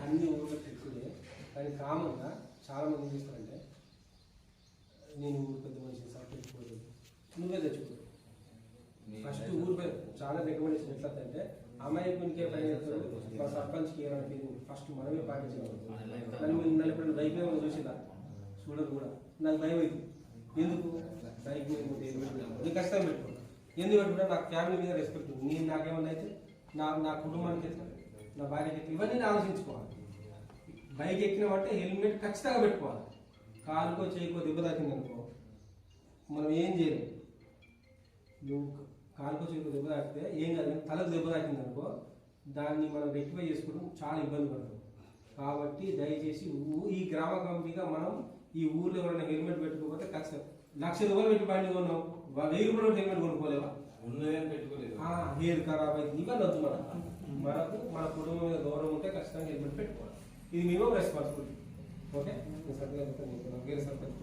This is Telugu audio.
అన్ని ఊళ్ళో ఎక్కువే, కానీ కామన్గా చాలా మంది ఏం చేస్తారంటే నేను ఊరు పెద్ద మనిషి సార్ తెచ్చుకోలేదు, నువ్వే తెచ్చుకో. ఫస్ట్ ఊరు చాలా రికమెండేషన్ ఎట్లా అంటే అమ్మాయి కొనికే పని చేస్తారు, మా సర్పంచ్కి ఏమైనా ఫస్ట్ మనమే పాటించాలి. నన్ను ఎప్పుడైనా బైక్ మీద చూసిందా? చూడరు కూడా. నాకు భయం అవుతుంది. ఎందుకు బైక్ మీద నేను కష్టం పెట్టుకో, ఎందుకు పెట్టుకుంటా? నాకు ఫ్యామిలీ మీద రెస్పెక్ట్ ఉంది. నేను నాకేమన్నా అయితే నా కుటుంబానికి ఎట్లా, నా భార్యకి ఎట్లా, ఇవన్నీ నేను ఆలోచించుకోవాలి. బైక్ ఎక్కినామంటే హెల్మెట్ ఖచ్చితంగా పెట్టుకోవాలి. కాలుకో చేయకో దెబ్బ తాకింది అనుకో మనం ఏం చేయలేము. నువ్వు కాలుకో చేయకో దెబ్బ తాకితే ఏం కాదు, తలకు దెబ్బ తాకింది అనుకో దాన్ని మనం రెక్టిఫై చేసుకోవడం చాలా ఇబ్బంది పడతాం. కాబట్టి దయచేసి ఈ గ్రామ కమిటీగా మనం ఈ ఊర్లో ఎవరైనా హెల్మెట్ పెట్టుకోకపోతే ఖచ్చితంగా ₹1,00,000 పెట్టి బండి కొన్నాం, ₹1,000 హెల్మెట్ కొనుక్కోలేవా? పెట్టుకోలేదు. హెయిర్ ఖరాబ్ అయింది, ఇవన్నీ వద్దు. మనకు మన కుటుంబం మీద గౌరవం ఉంటే ఖచ్చితంగా హెల్మెట్ పెట్టుకోవాలి. ఇది మినిమం రెస్పాన్సిబిలిటీ. ఓకే, సర్పంచ్